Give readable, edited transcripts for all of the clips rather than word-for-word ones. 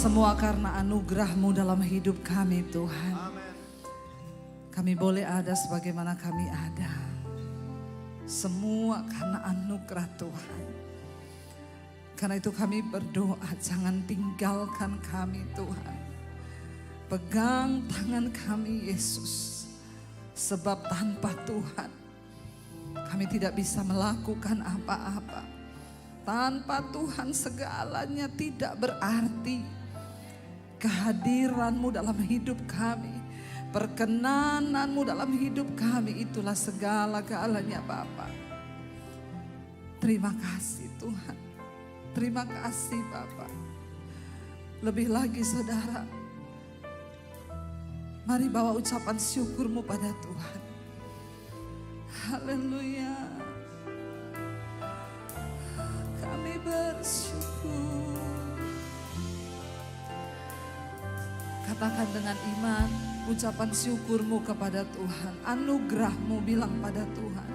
Semua karena anugerah-Mu dalam hidup kami Tuhan. Kami boleh ada sebagaimana kami ada. Semua karena anugerah Tuhan. Karena itu kami berdoa, jangan tinggalkan kami Tuhan. Pegang tangan kami Yesus. Sebab tanpa Tuhan kami tidak bisa melakukan apa-apa. Tanpa Tuhan segalanya tidak berarti. Kehadiran-Mu dalam hidup kami, perkenanan-Mu dalam hidup kami, itulah segala-galanya Bapa. Terima kasih Tuhan. Terima kasih Bapa. Lebih lagi saudara, mari bawa ucapan syukur-Mu pada Tuhan. Haleluya. Kami bersyukur. Katakan dengan iman ucapan syukur-Mu kepada Tuhan. Anugerah-Mu, bilang pada Tuhan.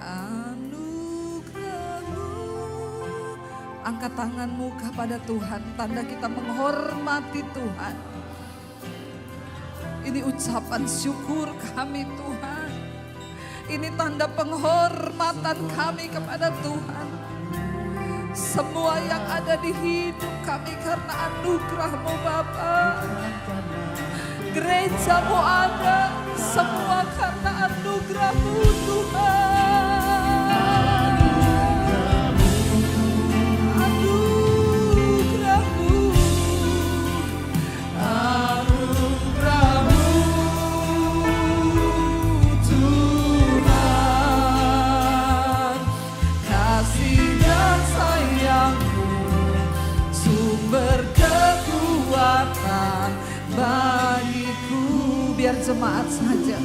Anugerah-Mu. Angkat tanganmu kepada Tuhan. Tanda kita menghormati Tuhan. Ini ucapan syukur kami Tuhan. Ini tanda penghormatan kami kepada Tuhan. Semua yang ada di hidup kami karena anugerah-Mu Bapa. Gereja-Mu ada semua karena anugerah-Mu Tuhan. Anugerah-Mu. Anugerah-Mu Tuhan. Kasih dan sayang-Mu sumber kekuatan bagiku. Biar jemaat saja.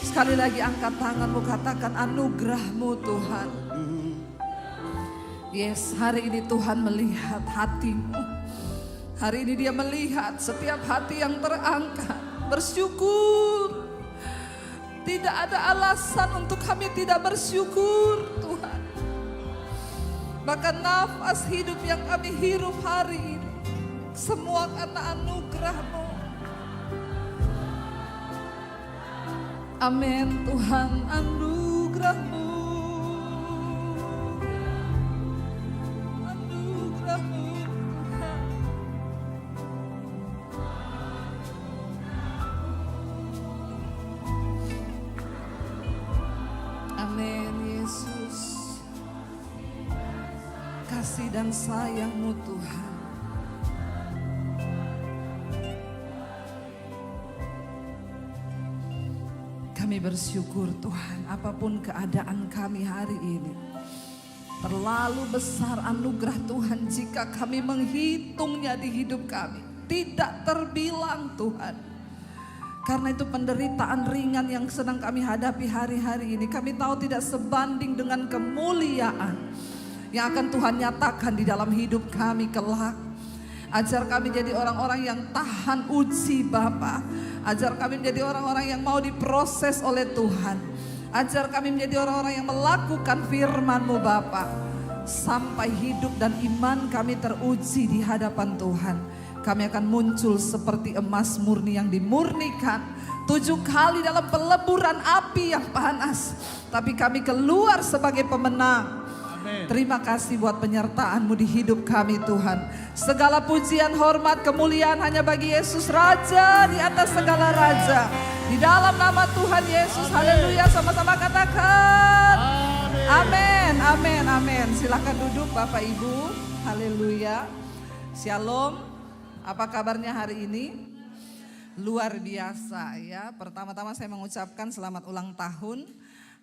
Sekali lagi angkat tanganmu, katakan anugerah-Mu Tuhan. Yes, hari ini Tuhan melihat hatimu. Hari ini Dia melihat setiap hati yang terangkat. Bersyukur. Tidak ada alasan untuk kami tidak bersyukur Tuhan. Bahkan nafas hidup yang kami hirup hari ini, semua karena anugerah-Mu. Amin Tuhan, anugerah-Mu. Anugerah-Mu Tuhan. Amin Yesus. Kasih dan sayang-Mu Tuhan. Kami bersyukur Tuhan, apapun keadaan kami hari ini. Terlalu besar anugerah Tuhan jika kami menghitungnya di hidup kami. Tidak terbilang Tuhan. Karena itu penderitaan ringan yang sedang kami hadapi hari-hari ini, kami tahu tidak sebanding dengan kemuliaan yang akan Tuhan nyatakan di dalam hidup kami kelak. Ajar kami jadi orang-orang yang tahan uji Bapa. Ajar kami menjadi orang-orang yang mau diproses oleh Tuhan. Ajar kami menjadi orang-orang yang melakukan firman-Mu Bapa. Sampai hidup dan iman kami teruji di hadapan Tuhan. Kami akan muncul seperti emas murni yang dimurnikan 7 kali dalam peleburan api yang panas. Tapi kami keluar sebagai pemenang. Terima kasih buat penyertaan-Mu di hidup kami Tuhan. Segala pujian, hormat, kemuliaan hanya bagi Yesus Raja di atas segala raja. Di dalam nama Tuhan Yesus, haleluya, sama-sama katakan. Amin, amin, amin. Silakan duduk Bapak Ibu, haleluya. Shalom, apa kabarnya hari ini? Luar biasa ya. Pertama-tama saya mengucapkan selamat ulang tahun.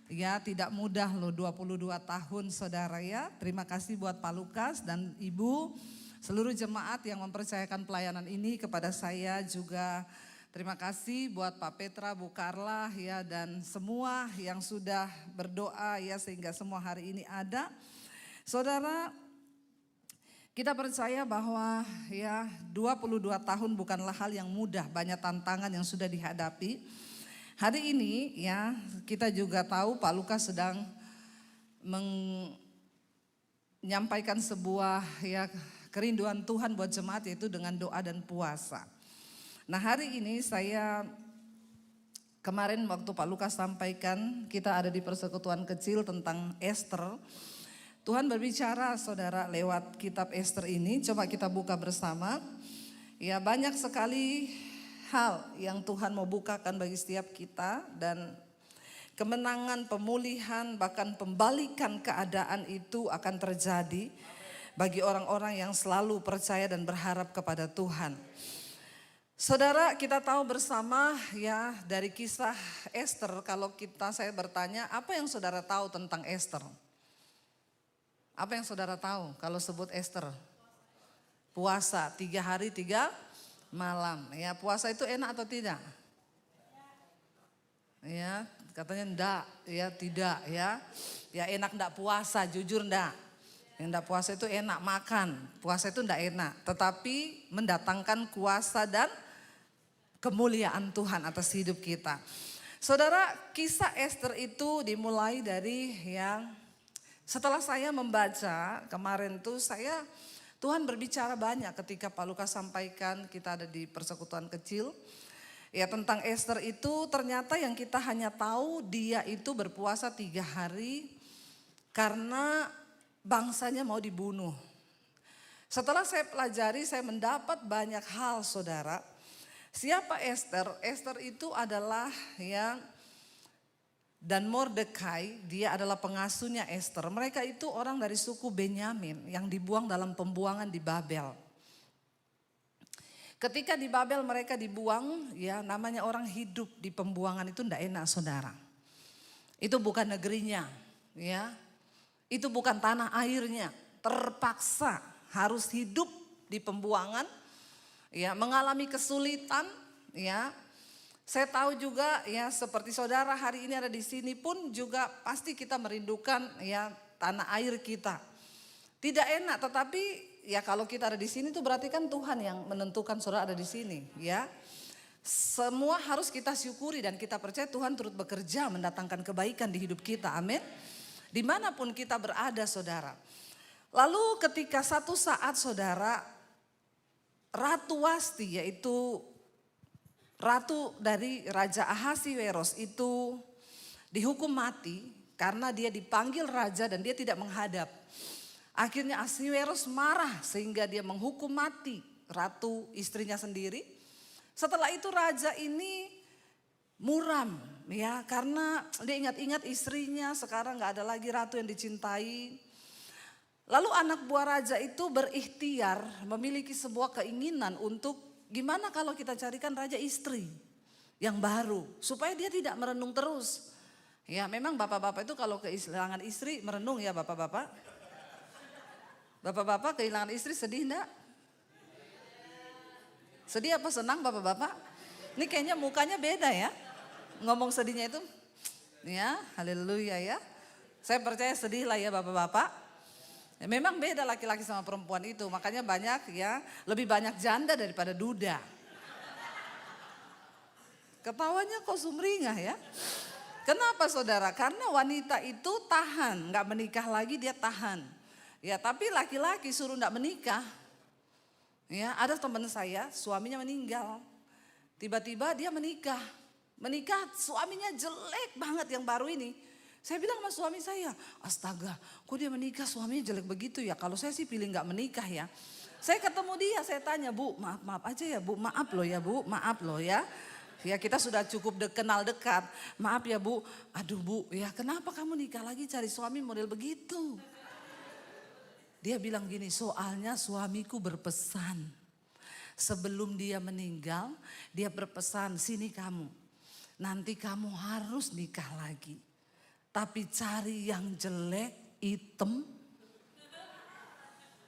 Ya, tidak mudah loh 22 tahun saudara ya. Terima kasih buat Pak Lukas dan Ibu, seluruh jemaat yang mempercayakan pelayanan ini kepada saya juga. Terima kasih buat Pak Petra, Bu Karla ya, dan semua yang sudah berdoa ya sehingga semua hari ini ada. Saudara, kita percaya bahwa ya 22 tahun bukanlah hal yang mudah, banyak tantangan yang sudah dihadapi. Hari ini ya kita juga tahu Pak Lukas sedang menyampaikan sebuah ya kerinduan Tuhan buat jemaat yaitu dengan doa dan puasa. Nah hari ini saya kemarin waktu Pak Lukas sampaikan kita ada di persekutuan kecil tentang Esther. Tuhan berbicara saudara lewat kitab Esther ini, coba kita buka bersama. Ya banyak sekali hal yang Tuhan mau bukakan bagi setiap kita dan kemenangan, pemulihan, bahkan pembalikan keadaan itu akan terjadi bagi orang-orang yang selalu percaya dan berharap kepada Tuhan. Saudara, kita tahu bersama ya dari kisah Esther, kalau saya bertanya, apa yang saudara tahu tentang Esther? Apa yang saudara tahu kalau sebut Esther? Puasa 3 hari 3 malam. Ya, puasa itu enak atau tidak? Ya, katanya enggak, ya tidak ya. Ya enak enggak puasa, jujur enggak. Yang enggak puasa itu enak makan, puasa itu enggak enak. Tetapi mendatangkan kuasa dan kemuliaan Tuhan atas hidup kita. Saudara, kisah Esther itu dimulai dari yang setelah saya membaca kemarin tuh Tuhan berbicara banyak ketika Pak Lukas sampaikan kita ada di persekutuan kecil. Ya tentang Esther itu ternyata yang kita hanya tahu dia itu berpuasa 3 hari karena bangsanya mau dibunuh. Setelah saya pelajari saya mendapat banyak hal saudara. Siapa Esther? Esther itu adalah yang dan Mordekai dia adalah pengasuhnya Esther. Mereka itu orang dari suku Benyamin yang dibuang dalam pembuangan di Babel. Ketika di Babel mereka dibuang, ya namanya orang hidup di pembuangan itu enggak enak saudara. Itu bukan negerinya, ya. Itu bukan tanah airnya. Terpaksa harus hidup di pembuangan, ya mengalami kesulitan, ya. Saya tahu juga ya seperti saudara hari ini ada di sini pun juga pasti kita merindukan ya tanah air kita. Tidak enak tetapi ya kalau kita ada di sini itu berarti kan Tuhan yang menentukan saudara ada di sini ya. Semua harus kita syukuri dan kita percaya Tuhan turut bekerja mendatangkan kebaikan di hidup kita, amin. Dimanapun kita berada saudara. Lalu ketika satu saat saudara Ratu Wasti yaitu ratu dari Raja Ahasiweros itu dihukum mati karena dia dipanggil raja dan dia tidak menghadap. Akhirnya Ahasiweros marah sehingga dia menghukum mati ratu istrinya sendiri. Setelah itu raja ini muram ya karena dia ingat-ingat istrinya sekarang gak ada lagi ratu yang dicintai. Lalu anak buah raja itu berikhtiar memiliki sebuah keinginan untuk gimana kalau kita carikan raja istri yang baru supaya dia tidak merenung terus. Ya memang bapak-bapak itu kalau kehilangan istri merenung ya bapak-bapak. Bapak-bapak kehilangan istri sedih enggak? Sedih apa senang bapak-bapak? Ini kayaknya mukanya beda ya. Ngomong sedihnya itu. Ya haleluya ya. Saya percaya sedih lah ya bapak-bapak. Ya, memang beda laki-laki sama perempuan itu, makanya banyak ya, lebih banyak janda daripada duda. Ketawanya kok sumringah ya. Kenapa saudara? Karena wanita itu tahan, gak menikah lagi dia tahan. Ya tapi laki-laki suruh gak menikah. Ya ada teman saya suaminya meninggal. Tiba-tiba dia menikah. Menikah suaminya jelek banget yang baru ini. Saya bilang sama suami saya, astaga kok dia menikah suaminya jelek begitu ya. Kalau saya sih pilih gak menikah ya. Saya ketemu dia, saya tanya bu maaf aja ya bu, maaf loh ya bu, maaf loh ya. Ya kita sudah cukup kenal dekat, maaf ya bu, aduh bu ya kenapa kamu nikah lagi cari suami model begitu. Dia bilang gini, soalnya suamiku berpesan. Sebelum dia meninggal dia berpesan sini kamu, nanti kamu harus nikah lagi. Tapi cari yang jelek, hitam.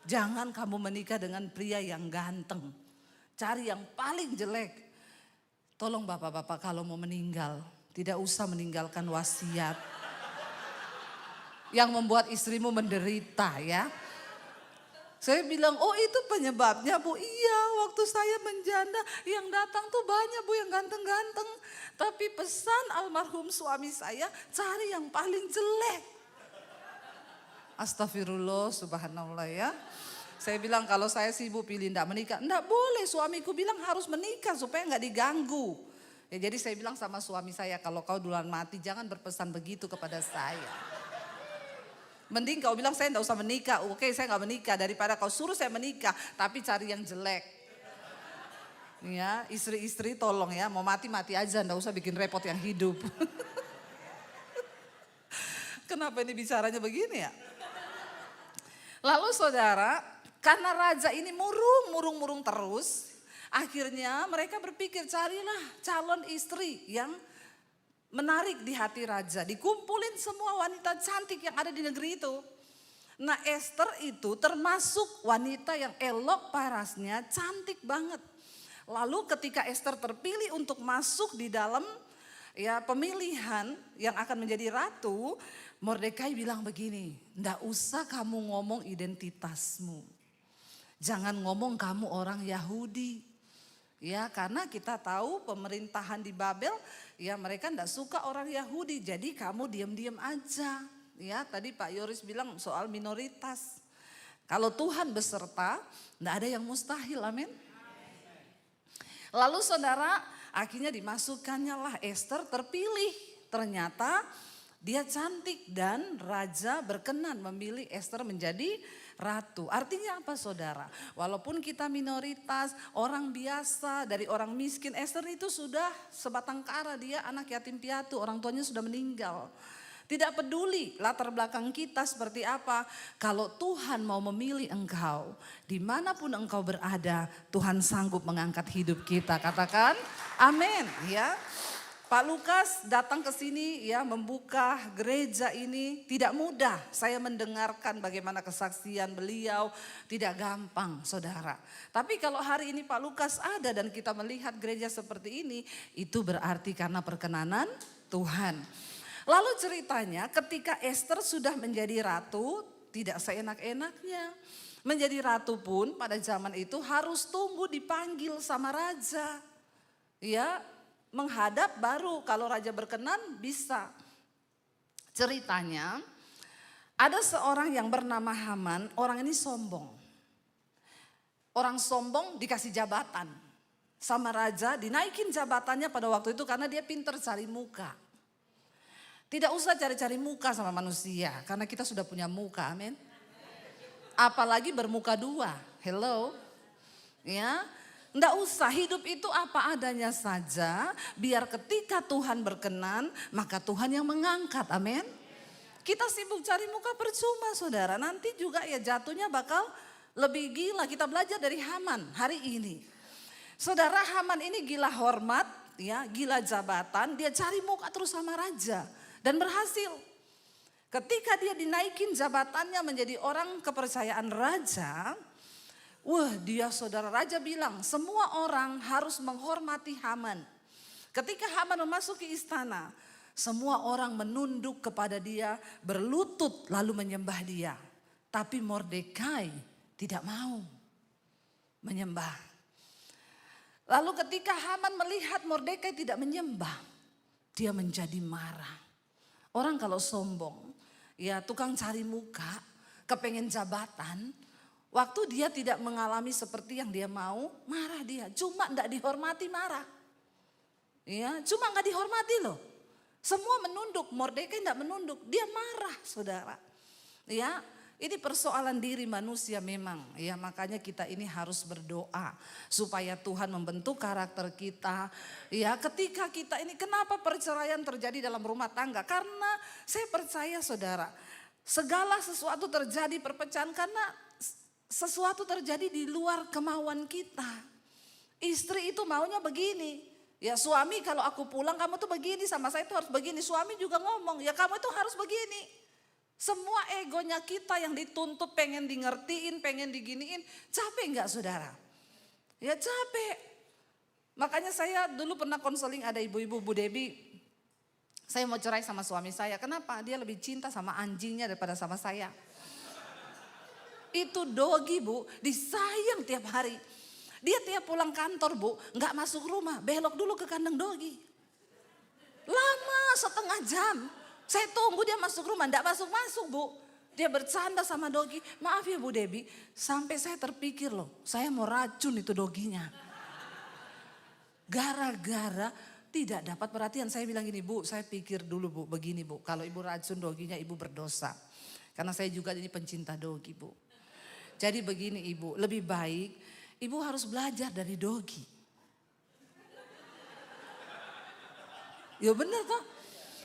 Jangan kamu menikah dengan pria yang ganteng. Cari yang paling jelek. Tolong bapak-bapak kalau mau meninggal, tidak usah meninggalkan wasiat. Yang membuat istrimu menderita ya. Saya bilang, oh itu penyebabnya bu. Iya waktu saya menjanda yang datang tuh banyak bu yang ganteng-ganteng. Tapi pesan almarhum suami saya cari yang paling jelek. Astagfirullah subhanallah ya. Saya bilang kalau saya sibuk pilih enggak menikah. Enggak boleh, suamiku bilang harus menikah supaya enggak diganggu. Ya, jadi saya bilang sama suami saya, kalau kau duluan mati jangan berpesan begitu kepada saya. Mending kau bilang saya enggak usah menikah, oke saya enggak menikah. Daripada kau suruh saya menikah tapi cari yang jelek. Ya, istri-istri tolong ya, mau mati-mati aja, enggak usah bikin repot yang hidup. Kenapa ini bicaranya begini ya? Lalu saudara, karena raja ini murung terus, akhirnya mereka berpikir carilah calon istri yang menarik di hati raja. Dikumpulin semua wanita cantik yang ada di negeri itu. Nah, Esther itu termasuk wanita yang elok parasnya, cantik banget. Lalu ketika Esther terpilih untuk masuk di dalam ya pemilihan yang akan menjadi ratu, Mordekai bilang begini, ndak usah kamu ngomong identitasmu. Jangan ngomong kamu orang Yahudi. Ya, karena kita tahu pemerintahan di Babel, ya mereka ndak suka orang Yahudi. Jadi kamu diam-diam aja. Ya, tadi Pak Yoris bilang soal minoritas. Kalau Tuhan beserta, ndak ada yang mustahil, amin. Lalu saudara, akhirnya dimasukkannya lah Esther terpilih. Ternyata dia cantik dan raja berkenan memilih Esther menjadi ratu. Artinya apa saudara? Walaupun kita minoritas, orang biasa, dari orang miskin, Esther itu sudah sebatang kara, dia anak yatim piatu, orang tuanya sudah meninggal. Tidak peduli latar belakang kita seperti apa. Kalau Tuhan mau memilih engkau, dimanapun engkau berada, Tuhan sanggup mengangkat hidup kita. Katakan amin ya. Pak Lukas datang ke sini ya membuka gereja ini tidak mudah. Saya mendengarkan bagaimana kesaksian beliau, tidak gampang saudara. Tapi kalau hari ini Pak Lukas ada dan kita melihat gereja seperti ini, itu berarti karena perkenanan Tuhan. Lalu ceritanya ketika Esther sudah menjadi ratu, tidak seenak-enaknya. Menjadi ratu pun pada zaman itu harus tunggu dipanggil sama raja. Ya, menghadap baru kalau raja berkenan bisa. Ceritanya ada seorang yang bernama Haman, orang ini sombong. Orang sombong dikasih jabatan sama raja, dinaikin jabatannya pada waktu itu karena dia pintar cari muka. Tidak usah cari-cari muka sama manusia karena kita sudah punya muka, amin. Apalagi bermuka dua, hello. Ya, enggak usah, hidup itu apa adanya saja, biar ketika Tuhan berkenan, maka Tuhan yang mengangkat, amin. Kita sibuk cari muka percuma saudara, nanti juga ya jatuhnya bakal lebih gila. Kita belajar dari Haman hari ini. Saudara, Haman ini gila hormat, ya, gila jabatan, dia cari muka terus sama raja dan berhasil. Ketika dia dinaikin jabatannya menjadi orang kepercayaan raja, wah, dia saudara raja bilang semua orang harus menghormati Haman. Ketika Haman memasuki istana, semua orang menunduk kepada dia, berlutut lalu menyembah dia. Tapi Mordekai tidak mau menyembah. Lalu ketika Haman melihat Mordekai tidak menyembah, dia menjadi marah. Orang kalau sombong, ya tukang cari muka, kepengen jabatan, waktu dia tidak mengalami seperti yang dia mau, marah dia. Cuma enggak dihormati marah. Ya, cuma enggak dihormati loh. Semua menunduk, Mordekai enggak menunduk, dia marah saudara. Ya, ini persoalan diri manusia memang. Ya, makanya kita ini harus berdoa supaya Tuhan membentuk karakter kita. Ya, ketika kita ini kenapa perceraian terjadi dalam rumah tangga? Karena saya percaya saudara, segala sesuatu terjadi perpecahan karena sesuatu terjadi di luar kemauan kita. Istri itu maunya begini. Ya, suami kalau aku pulang kamu tuh begini sama saya tuh harus begini. Suami juga ngomong, ya kamu itu harus begini. Semua egonya kita yang dituntut pengen di ngertiin, pengen diginiin. Capek enggak saudara? Ya capek. Makanya saya dulu pernah konseling ada ibu-ibu, Bu Debi. Saya mau cerai sama suami saya. Kenapa? Dia lebih cinta sama anjingnya daripada sama saya. Itu dogi Bu, disayang tiap hari. Dia tiap pulang kantor Bu, enggak masuk rumah, belok dulu ke kandang dogi. Lama setengah jam. Saya tunggu dia masuk rumah, enggak masuk-masuk Bu. Dia bercanda sama dogi. Maaf ya Bu Debi, sampai saya terpikir loh, saya mau racun itu doginya. Gara-gara tidak dapat perhatian. Saya bilang gini, Bu, saya pikir dulu Bu, begini Bu. Kalau Ibu racun doginya, Ibu berdosa. Karena saya juga jadi pencinta dogi Bu. Jadi begini Ibu, lebih baik Ibu harus belajar dari dogi. Ya bener toh.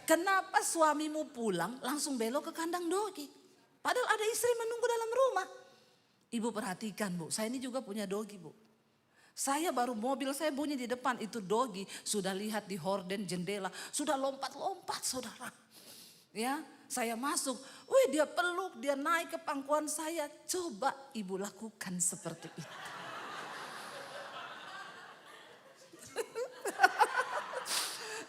Kenapa suamimu pulang langsung belok ke kandang dogi? Padahal ada istri menunggu dalam rumah. Ibu perhatikan Bu, saya ini juga punya dogi Bu. Saya baru mobil saya bunyi di depan, itu dogi sudah lihat di horden jendela, sudah lompat-lompat saudara. Ya, saya masuk, wih dia peluk, dia naik ke pangkuan saya. Coba Ibu lakukan seperti itu.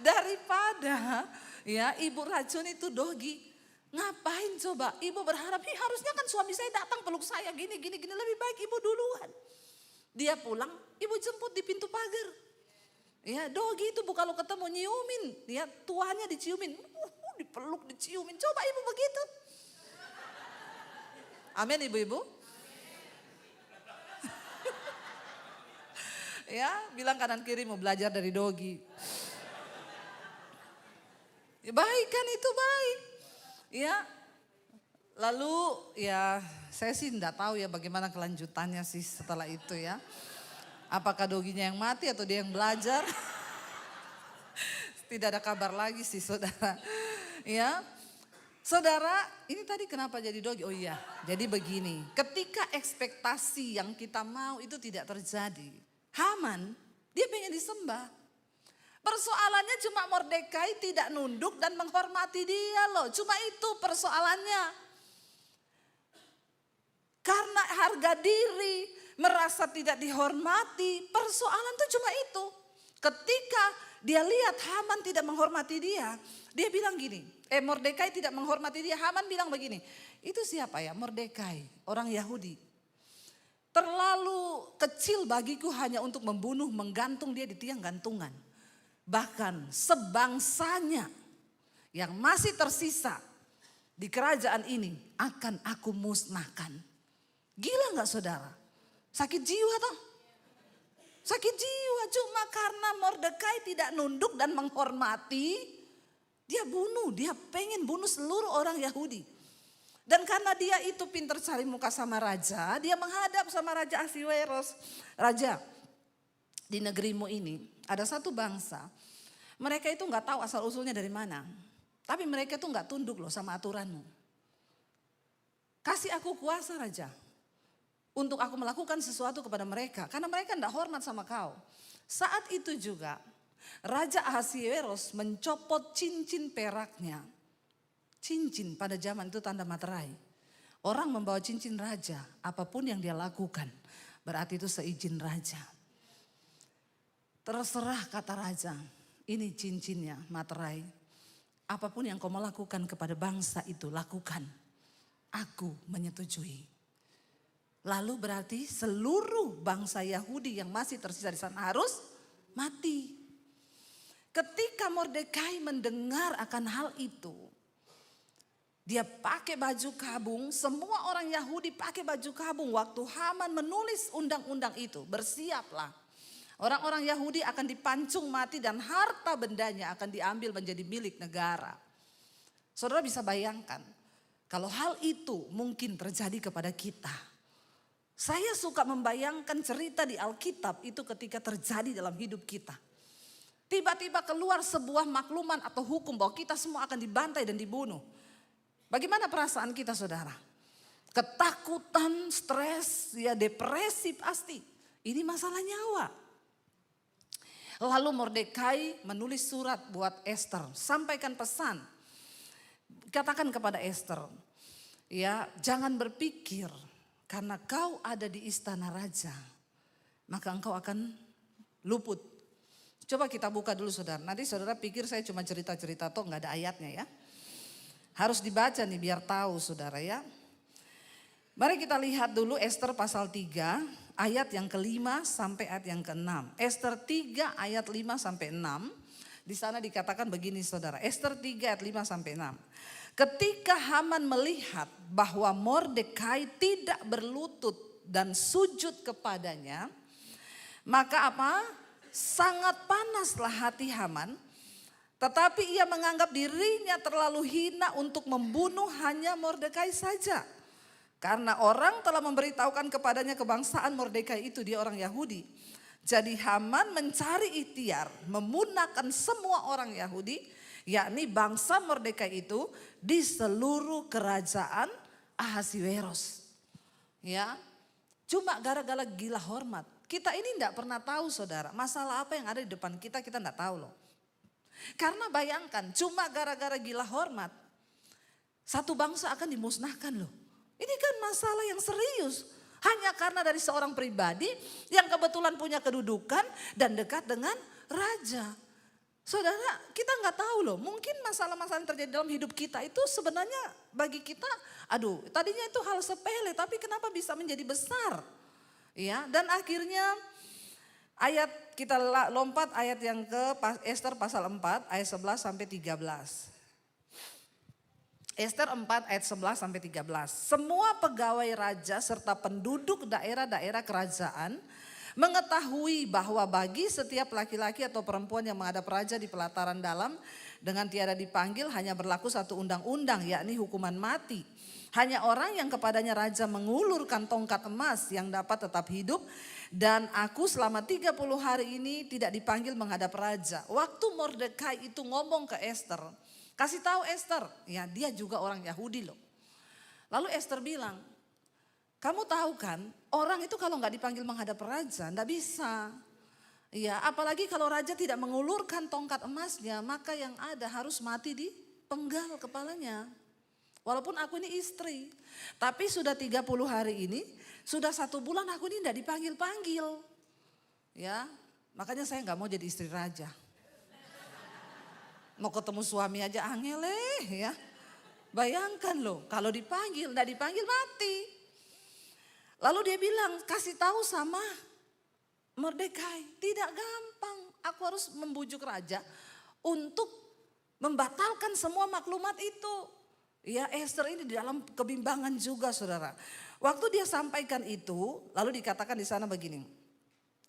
Daripada ya Ibu racun itu dogi. Ngapain coba? Ibu berharap, harusnya kan suami saya datang peluk saya gini. Lebih baik Ibu duluan. Dia pulang, Ibu jemput di pintu pagar. Ya dogi itu Bu kalau ketemu nyiumin. Ya tuannya diciumin. Dipeluk, diciumin. Coba Ibu begitu. Amin Ibu-ibu. Ya bilang kanan kiri mau belajar dari dogi. Ya, baik kan itu baik. Ya, lalu ya saya sih enggak tahu ya bagaimana kelanjutannya sih setelah itu ya. Apakah doginya yang mati atau dia yang belajar? Tidak ada kabar lagi sih saudara. Ya, saudara ini tadi kenapa jadi dogi? Oh iya, jadi begini. Ketika ekspektasi yang kita mau itu tidak terjadi. Haman, dia pengen disembah. Persoalannya cuma Mordekai tidak nunduk dan menghormati dia loh. Cuma itu persoalannya. Karena harga diri, merasa tidak dihormati, persoalan itu cuma itu. Ketika dia lihat Haman tidak menghormati dia, dia bilang gini, Mordekai tidak menghormati dia, Haman bilang begini, itu siapa ya Mordekai, orang Yahudi. Terlalu kecil bagiku hanya untuk membunuh, menggantung dia di tiang gantungan. Bahkan sebangsanya yang masih tersisa di kerajaan ini akan aku musnahkan. Gila gak saudara? Sakit jiwa toh? Sakit jiwa cuma karena Mordekai tidak nunduk dan menghormati. Dia bunuh, dia pengen bunuh seluruh orang Yahudi. Dan karena dia itu pintar cari muka sama raja, dia menghadap sama Raja Ahasiweros. Raja, di negerimu ini ada satu bangsa, mereka itu nggak tahu asal usulnya dari mana, tapi mereka itu nggak tunduk loh sama aturanmu. Kasih aku kuasa Raja, untuk aku melakukan sesuatu kepada mereka, karena mereka nggak hormat sama kau. Saat itu juga Raja Ahasiweros mencopot cincin peraknya. Cincin pada zaman itu tanda materai. Orang membawa cincin raja, apapun yang dia lakukan, berarti itu seizin raja. Terserah kata raja, ini cincinnya materai. Apapun yang kau mau lakukan kepada bangsa itu lakukan. Aku menyetujui. Lalu berarti seluruh bangsa Yahudi yang masih tersisa di sana harus mati. Ketika Mordekai mendengar akan hal itu, dia pakai baju kabung, semua orang Yahudi pakai baju kabung. Waktu Haman menulis undang-undang itu, bersiaplah. Orang-orang Yahudi akan dipancung mati dan harta bendanya akan diambil menjadi milik negara. Saudara bisa bayangkan kalau hal itu mungkin terjadi kepada kita. Saya suka membayangkan cerita di Alkitab itu ketika terjadi dalam hidup kita. Tiba-tiba keluar sebuah makluman atau hukum bahwa kita semua akan dibantai dan dibunuh. Bagaimana perasaan kita saudara? Ketakutan, stres, ya depresi pasti. Ini masalah nyawa. Lalu Mordekai menulis surat buat Esther, sampaikan pesan. Katakan kepada Esther, ya jangan berpikir karena kau ada di istana raja, maka engkau akan luput. Coba kita buka dulu saudara, nanti saudara pikir saya cuma cerita-cerita toh nggak ada ayatnya ya. Harus dibaca nih biar tahu saudara ya. Mari kita lihat dulu Esther pasal 3 ayat yang ke-5 sampai ayat yang ke-6. Esther 3 ayat 5 sampai 6. Di sana dikatakan begini saudara. Esther 3 ayat 5 sampai 6. Ketika Haman melihat bahwa Mordekai tidak berlutut dan sujud kepadanya, maka apa? Sangat panaslah hati Haman, tetapi ia menganggap dirinya terlalu hina untuk membunuh hanya Mordekai saja. Karena orang telah memberitahukan kepadanya kebangsaan Mordekai itu, dia orang Yahudi. Jadi Haman mencari ikhtiar memunahkan semua orang Yahudi, yakni bangsa Mordekai itu di seluruh kerajaan Ahasiweros. Ya, cuma gara-gara gila hormat. Kita ini tidak pernah tahu saudara, masalah apa yang ada di depan kita tidak tahu loh. Karena bayangkan, cuma gara-gara gila hormat, satu bangsa akan dimusnahkan loh. Ini kan masalah yang serius. Hanya karena dari seorang pribadi yang kebetulan punya kedudukan dan dekat dengan raja. Saudara, kita nggak tahu loh, mungkin masalah-masalah yang terjadi dalam hidup kita itu sebenarnya bagi kita, aduh tadinya itu hal sepele tapi kenapa bisa menjadi besar. Ya, dan akhirnya ayat kita lompat ayat yang ke Ester pasal 4 ayat 11 sampai 13. Ester 4 ayat 11 sampai 13. Semua pegawai raja serta penduduk daerah-daerah kerajaan mengetahui bahwa bagi setiap laki-laki atau perempuan yang menghadap raja di pelataran dalam dengan tiada dipanggil hanya berlaku satu undang-undang, yakni hukuman mati. Hanya orang yang kepadanya raja mengulurkan tongkat emas yang dapat tetap hidup, dan aku selama 30 hari ini tidak dipanggil menghadap raja. Waktu Mordekai itu ngomong ke Ester, kasih tahu Ester, ya dia juga orang Yahudi loh. Lalu Ester bilang, kamu tahu kan orang itu kalau nggak dipanggil menghadap raja nggak bisa. Ya, apalagi kalau raja tidak mengulurkan tongkat emasnya, maka yang ada harus mati di penggal kepalanya. Walaupun aku ini istri, tapi sudah 30 hari ini, sudah 1 bulan aku ini tidak dipanggil-panggil. Ya, makanya saya nggak mau jadi istri raja. Mau ketemu suami aja angel ya. Bayangkan loh, kalau dipanggil, tidak dipanggil mati. Lalu dia bilang, kasih tahu sama Mordekai, tidak gampang. Aku harus membujuk raja untuk membatalkan semua maklumat itu. Ya, Ester ini di dalam kebimbangan juga saudara. Waktu dia sampaikan itu, lalu dikatakan di sana begini.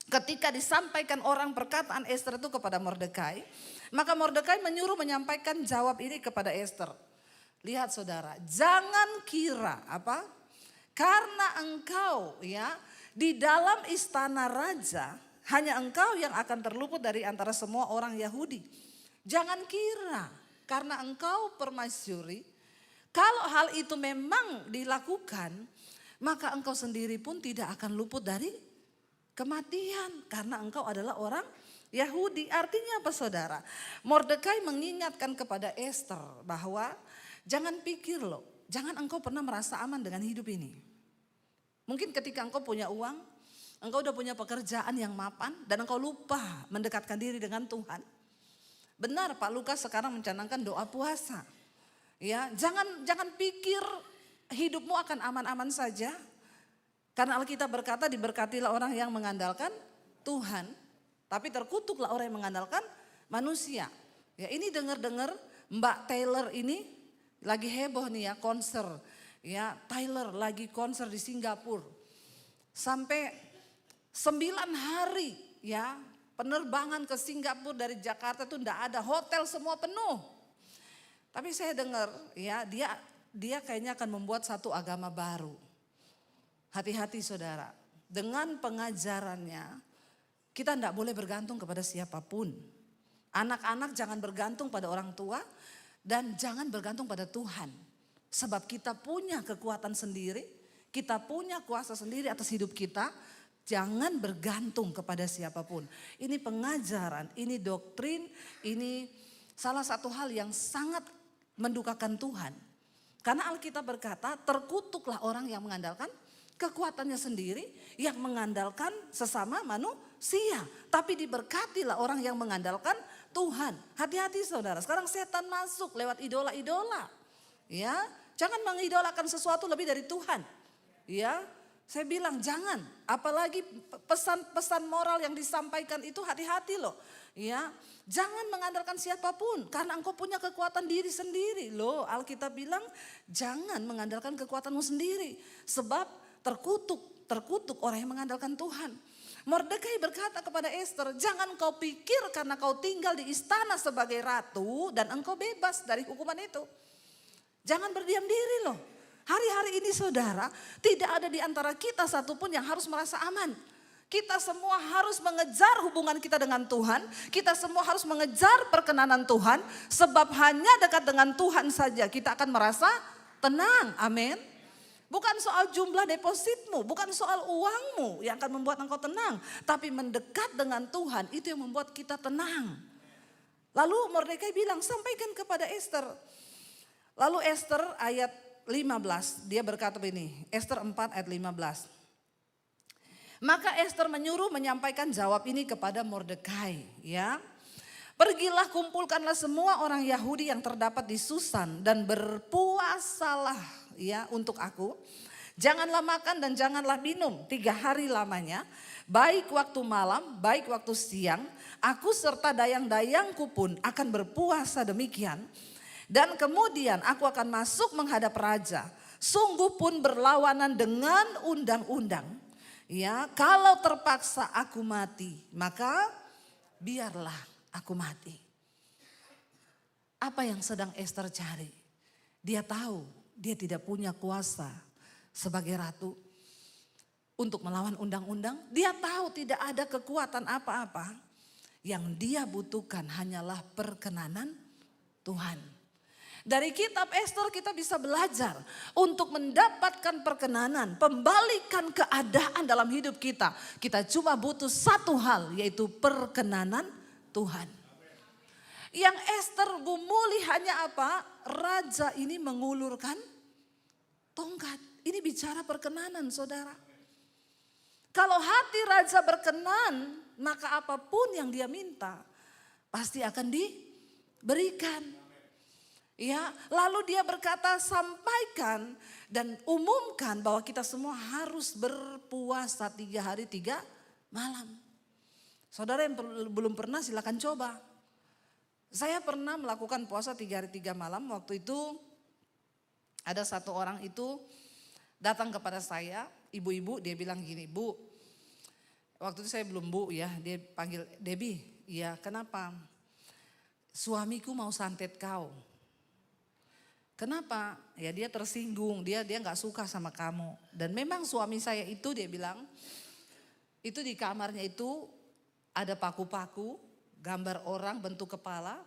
Ketika disampaikan orang perkataan Ester itu kepada Mordekai, maka Mordekai menyuruh menyampaikan jawab ini kepada Ester. Lihat saudara, jangan kira apa? Karena engkau ya di dalam istana raja, hanya engkau yang akan terluput dari antara semua orang Yahudi. Jangan kira karena engkau permaisuri, kalau hal itu memang dilakukan, maka engkau sendiri pun tidak akan luput dari kematian. Karena engkau adalah orang Yahudi. Artinya apa saudara? Mordekai mengingatkan kepada Ester bahwa jangan pikir loh, jangan engkau pernah merasa aman dengan hidup ini. Mungkin ketika engkau punya uang, engkau udah punya pekerjaan yang mapan dan engkau lupa mendekatkan diri dengan Tuhan. Benar Pak Lukas sekarang mencanangkan doa puasa. Ya, jangan pikir hidupmu akan aman-aman saja. Karena Alkitab berkata diberkatilah orang yang mengandalkan Tuhan, tapi terkutuklah orang yang mengandalkan manusia. Ya, ini dengar-dengar Mbak Taylor ini lagi heboh nih ya konser. Ya, Taylor lagi konser di Singapura. Sampai 9 hari ya penerbangan ke Singapura dari Jakarta itu enggak ada, hotel semua penuh. Tapi saya dengar ya dia kayaknya akan membuat satu agama baru. Hati-hati saudara, dengan pengajarannya kita tidak boleh bergantung kepada siapapun. Anak-anak jangan bergantung pada orang tua dan jangan bergantung pada Tuhan. Sebab kita punya kekuatan sendiri, kita punya kuasa sendiri atas hidup kita. Jangan bergantung kepada siapapun. Ini pengajaran, ini doktrin, ini salah satu hal yang sangat mendukakan Tuhan. Karena Alkitab berkata terkutuklah orang yang mengandalkan kekuatannya sendiri, yang mengandalkan sesama manusia. Tapi diberkatilah orang yang mengandalkan Tuhan. Hati-hati saudara, sekarang setan masuk lewat idola-idola. Ya, jangan mengidolakan sesuatu lebih dari Tuhan. Ya, Saya bilang jangan, apalagi pesan-pesan moral yang disampaikan itu hati-hati loh. Ya, jangan mengandalkan siapapun karena engkau punya kekuatan diri sendiri loh. Alkitab bilang jangan mengandalkan kekuatanmu sendiri sebab terkutuk orang yang mengandalkan Tuhan. Mordekai berkata kepada Ester, jangan kau pikir karena kau tinggal di istana sebagai ratu dan engkau bebas dari hukuman itu. Jangan berdiam diri loh. Hari-hari ini saudara, tidak ada di antara kita satupun yang harus merasa aman. Kita semua harus mengejar hubungan kita dengan Tuhan. Kita semua harus mengejar perkenanan Tuhan. Sebab hanya dekat dengan Tuhan saja kita akan merasa tenang. Amin. Bukan soal jumlah depositmu, bukan soal uangmu yang akan membuat engkau tenang. Tapi mendekat dengan Tuhan itu yang membuat kita tenang. Lalu Mordekai bilang, sampaikan kepada Ester. Lalu Ester ayat 15, dia berkata begini, Ester 4 ayat 15. Maka Ester menyuruh menyampaikan jawab ini kepada Mordekai, ya. Pergilah kumpulkanlah semua orang Yahudi yang terdapat di Susan dan berpuasalah ya untuk aku. Janganlah makan dan janganlah minum 3 hari lamanya, baik waktu malam, baik waktu siang. Aku serta dayang-dayangku pun akan berpuasa demikian. Dan kemudian aku akan masuk menghadap raja. Sungguh pun berlawanan dengan undang-undang. Ya, kalau terpaksa aku mati, maka biarlah aku mati. Apa yang sedang Ester cari? Dia tahu dia tidak punya kuasa sebagai ratu untuk melawan undang-undang. Dia tahu tidak ada kekuatan apa-apa. Yang dia butuhkan hanyalah perkenanan Tuhan. Dari kitab Ester kita bisa belajar untuk mendapatkan perkenanan, pembalikan keadaan dalam hidup kita. Kita cuma butuh satu hal, yaitu perkenanan Tuhan. Yang Ester gumuli hanya apa? Raja ini mengulurkan tongkat. Ini bicara perkenanan saudara. Kalau hati raja berkenan, maka apapun yang dia minta pasti akan diberikan. Ya, lalu dia berkata sampaikan dan umumkan bahwa kita semua harus berpuasa 3 hari 3 malam. Saudara yang belum pernah silakan coba. Saya pernah melakukan puasa 3 hari 3 malam. Waktu itu ada satu orang itu datang kepada saya, ibu-ibu, dia bilang gini, Bu, waktu itu saya belum Bu ya, dia panggil Debbie, ya kenapa? Suamiku mau santet kau. Kenapa? Ya dia tersinggung, dia nggak suka sama kamu. Dan memang suami saya itu dia bilang, itu di kamarnya itu ada paku-paku, gambar orang bentuk kepala.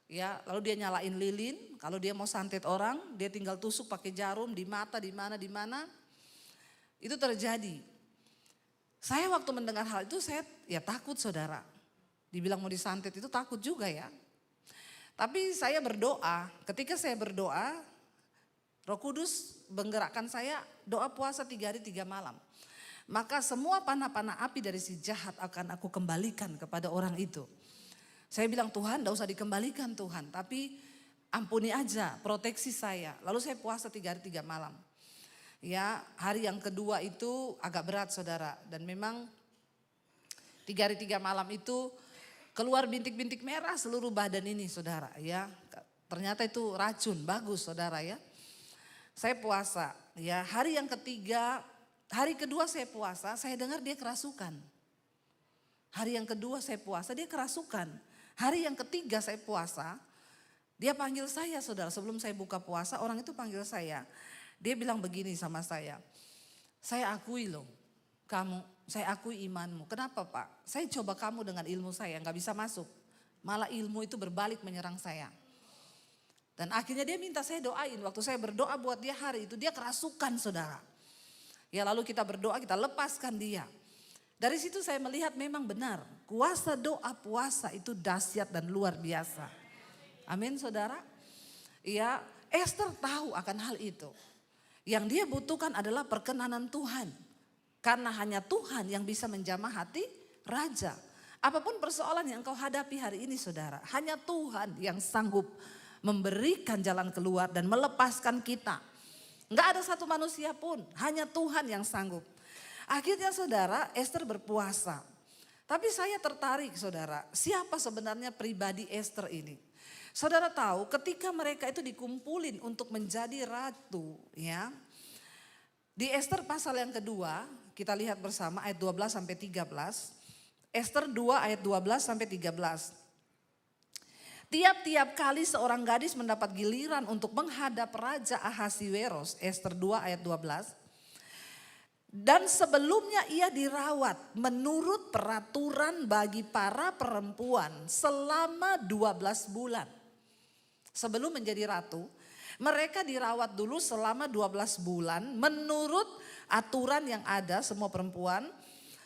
Ya, lalu dia nyalain lilin, kalau dia mau santet orang, dia tinggal tusuk pakai jarum di mata, di mana. Itu terjadi. Saya waktu mendengar hal itu saya ya takut saudara. Dibilang mau disantet itu takut juga ya. Tapi saya berdoa, ketika saya berdoa, Roh Kudus menggerakkan saya doa puasa 3 hari 3 malam. Maka semua panah-panah api dari si jahat akan aku kembalikan kepada orang itu. Saya bilang Tuhan tidak usah dikembalikan Tuhan, tapi ampuni aja, proteksi saya. Lalu saya puasa 3 hari 3 malam. Ya, hari yang kedua itu agak berat saudara. Dan memang 3 hari 3 malam itu keluar bintik-bintik merah seluruh badan ini saudara ya. Ternyata itu racun, bagus saudara ya. Saya puasa ya, hari yang ketiga, hari kedua saya puasa, saya dengar dia kerasukan. Hari yang kedua saya puasa, dia kerasukan. Hari yang ketiga saya puasa, dia panggil saya saudara. Sebelum saya buka puasa, orang itu panggil saya. Dia bilang begini sama saya akui loh kamu, saya akui imanmu. Kenapa Pak? Saya coba kamu dengan ilmu saya, gak bisa masuk. Malah ilmu itu berbalik menyerang saya. Dan akhirnya dia minta saya doain. Waktu saya berdoa buat dia hari itu, dia kerasukan saudara. Ya lalu kita berdoa, kita lepaskan dia. Dari situ saya melihat memang benar. Kuasa doa puasa itu dahsyat dan luar biasa. Amin saudara. Ya, Ester tahu akan hal itu. Yang dia butuhkan adalah perkenanan Tuhan. Karena hanya Tuhan yang bisa menjamah hati raja. Apapun persoalan yang kau hadapi hari ini saudara, hanya Tuhan yang sanggup memberikan jalan keluar dan melepaskan kita. Nggak ada satu manusia pun, hanya Tuhan yang sanggup. Akhirnya saudara, Esther berpuasa. Tapi saya tertarik saudara, siapa sebenarnya pribadi Esther ini? Saudara tahu ketika mereka itu dikumpulin untuk menjadi ratu ya. Di Esther pasal yang kedua, kita lihat bersama ayat 12 sampai 13. Esther 2 ayat 12 sampai 13. Tiap-tiap kali seorang gadis mendapat giliran untuk menghadap Raja Ahasiweros, Esther 2 ayat 12. Dan sebelumnya ia dirawat menurut peraturan bagi para perempuan selama 12 bulan. Sebelum menjadi ratu, mereka dirawat dulu selama 12 bulan menurut aturan yang ada semua perempuan.